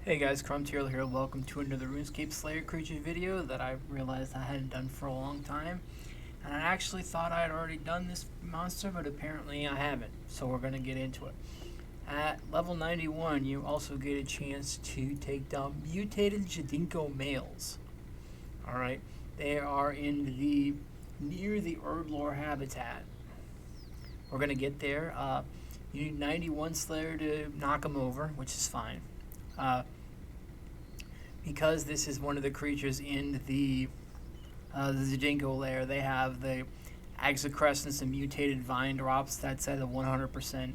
Hey guys, Crumtail here. Welcome to another RuneScape Slayer creature video that I realized I hadn't done for a long time. And I actually thought I had already done this monster, but apparently I haven't. So we're going to get into it. At level 91, you also get a chance to take down Mutated Jadinko Males. Alright, they are in the near the Herblore habitat. We're going to get there. You need 91 Slayer to knock them over, which is fine. Because this is one of the creatures in the Jadinko lair, they have the Exocrescence and mutated vine drops. That's at a 100%.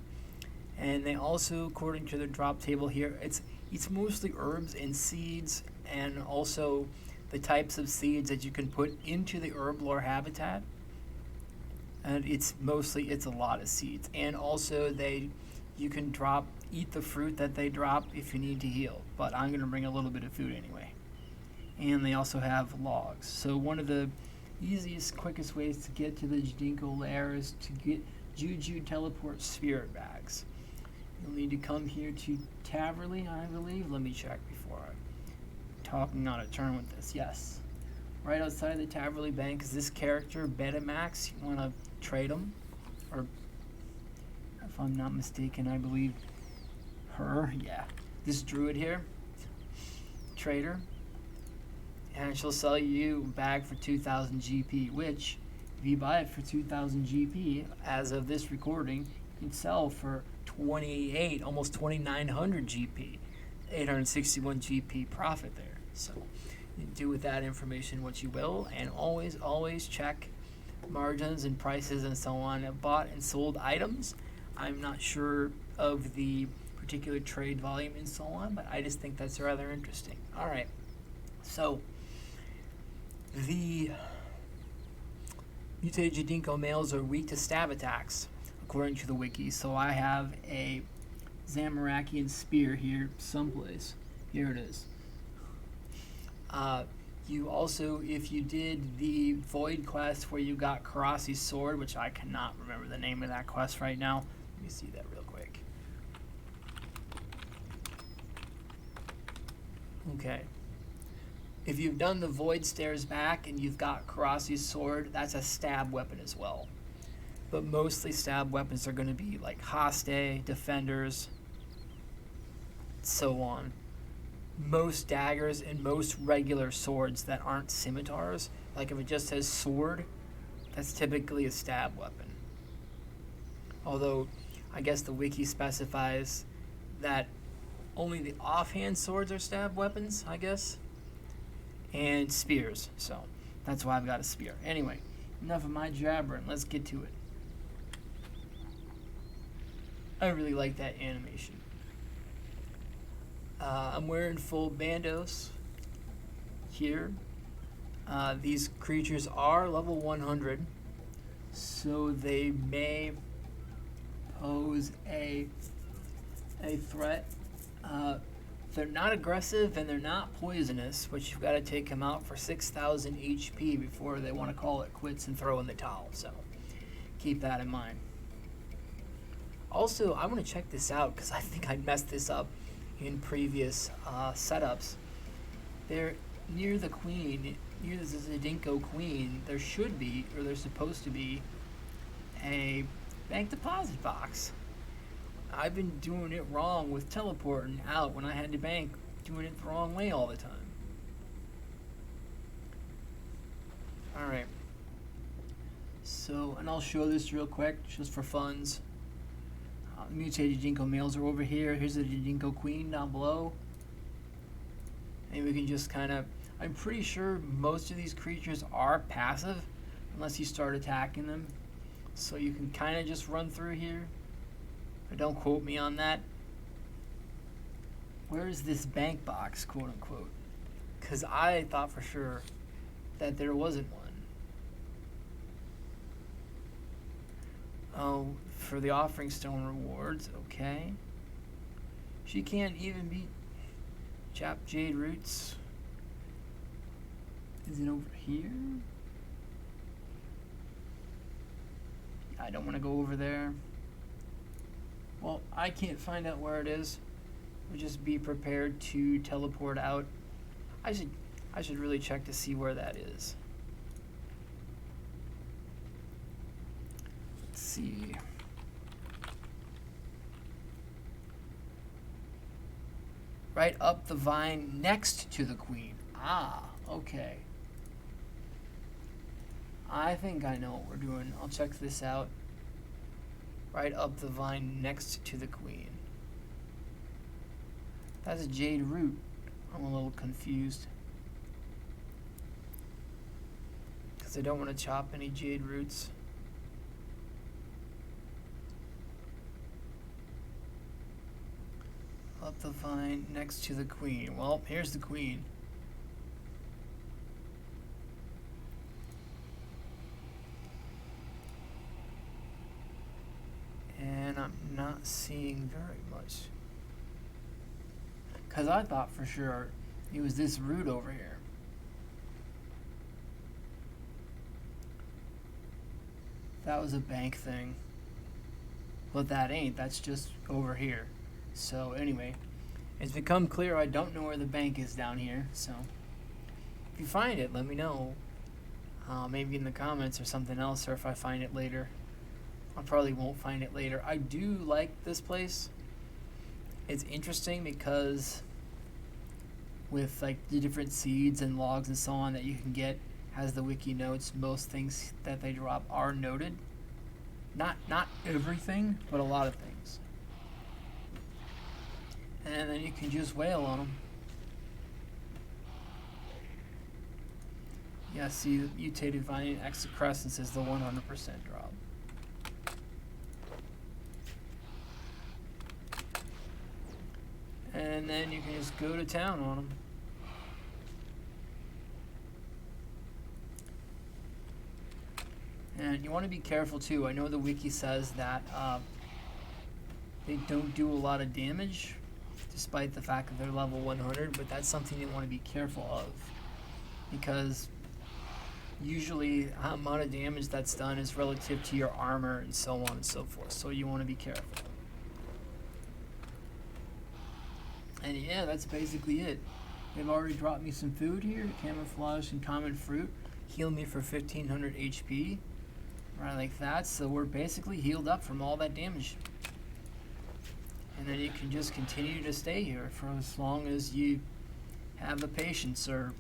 And they also, according to the drop table here, it's mostly herbs and seeds, and also the types of seeds that you can put into the Herblore habitat. And it's a lot of seeds. And also you can eat the fruit that they drop if you need to heal, but I'm going to bring a little bit of food anyway. And they also have logs. So one of the easiest, quickest ways to get to the Jadinko lair is to get juju teleport spirit bags. You'll need to come here to Taverley, I believe. Let me check before I'm talking on a turn with this. Yes. Right outside the Taverley Bank is this character, Betamax. You want to trade him, or if I'm not mistaken, I believe her, yeah. This druid here, trader, and she'll sell you a bag for 2,000 GP, which, if you buy it for 2,000 GP, as of this recording, you can sell for 28, almost 2,900 GP, 861 GP profit there. So you do with that information what you will, and always check margins and prices and so on of bought and sold items. I'm not sure of the particular trade volume and so on, but I just think that's rather interesting. Alright, so the Mutated Jadinko males are weak to stab attacks, according to the wiki. So I have a Zamarakian spear here someplace. Here it is. You also, if you did the Void quest where you got Karasi's sword, which I cannot remember the name of that quest right now. Let me see that real quick. Okay. If you've done the Void stairs back and you've got Karasi's sword, that's a stab weapon as well. But mostly stab weapons are going to be like Haste, Defenders, so on. Most daggers and most regular swords that aren't scimitars, like if it just says sword, that's typically a stab weapon. Although, I guess the wiki specifies that only the offhand swords are stab weapons, I guess, and spears, so that's why I've got a spear. Anyway, enough of my jabbering, let's get to it. I really like that animation. I'm wearing full bandos here. These creatures are level 100, so they may pose a threat. They're not aggressive and they're not poisonous, but you've got to take them out for 6,000 HP before they want to call it quits and throw in the towel, so keep that in mind. Also, I want to check this out because I think I messed this up in previous setups. They're near the Queen, near the Jadinko Queen, there should be, or there's supposed to be, a bank deposit box. I've been doing it wrong with teleporting out when I had to bank, doing it the wrong way all the time. Alright. So, and I'll show this real quick, just for funs. Mutated Jadinko males are over here. Here's the Jadinko Queen down below. And we can just kind of, I'm pretty sure most of these creatures are passive unless you start attacking them. So you can kind of just run through here. But don't quote me on that. Where is this bank box, quote unquote? Because I thought for sure that there wasn't one. Oh, for the offering stone rewards, okay. She can't even beat Chap Jade Roots. Is it over here? I don't want to go over there. Well, I can't find out where it is. But just be prepared to teleport out. I should really check to see where that is. Let's see. Right up the vine next to the queen. Ah, okay. I think I know what we're doing. I'll check this out. Right up the vine next to the queen. That's a jade root. I'm a little confused. Because I don't want to chop any jade roots. Up the vine next to the queen. Well, here's the queen. And I'm not seeing very much. Because I thought for sure it was this root over here. That was a bank thing. But that ain't. That's just over here. So anyway, it's become clear I don't know where the bank is down here. So if you find it, let me know. Maybe in the comments or something else, or if I find it later. I probably won't find it later. I do like this place. It's interesting because with like the different seeds and logs and so on that you can get, has the wiki notes, most things that they drop are noted. Not everything, but a lot of things. And then you can just wail on them. Yeah, see, the mutated vine excrescence is the 100% drop. And then you can just go to town on them. And you want to be careful too. I know the wiki says that they don't do a lot of damage, despite the fact that they're level 100, but that's something you want to be careful of. Because usually the amount of damage that's done is relative to your armor and so on and so forth. So you want to be careful. And yeah, that's basically it. They've already dropped me some food here. Camouflage and common fruit. Heal me for 1500 HP. Right like that. So we're basically healed up from all that damage. And then you can just continue to stay here for as long as you have the patience or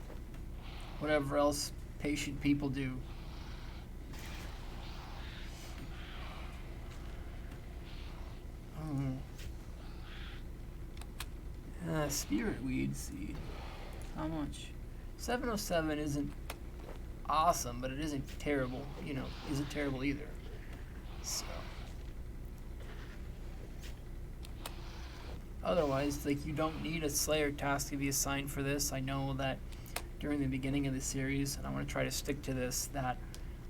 whatever else patient people do. Spirit weed seed. How much? 707 isn't awesome, but it isn't terrible. You know, isn't terrible either. So. Otherwise, like, you don't need a Slayer task to be assigned for this. I know that during the beginning of the series, and I want to try to stick to this, that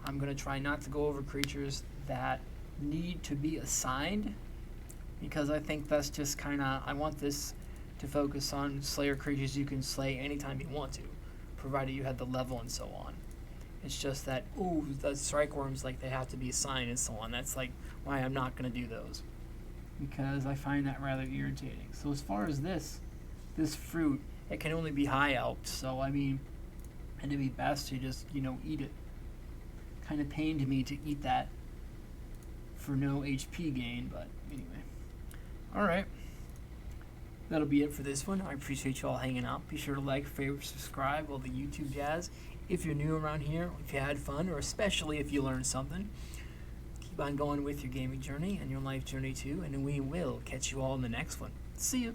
I'm going to try not to go over creatures that need to be assigned, because I think that's just kind of, I want this to focus on Slayer creatures you can slay anytime you want to, provided you have the level and so on. It's just that, ooh, the strike worms, like, they have to be assigned and so on. That's like why I'm not going to do those, because I find that rather irritating. So as far as this fruit, it can only be high elked, so I mean, it'd be best to just, you know, eat it. Kind of pained me to eat that for no HP gain, but anyway. Alright. That'll be it for this one. I appreciate you all hanging out. Be sure to like, favorite, subscribe, all the YouTube jazz. If you're new around here, if you had fun, or especially if you learned something, keep on going with your gaming journey and your life journey too, and we will catch you all in the next one. See you.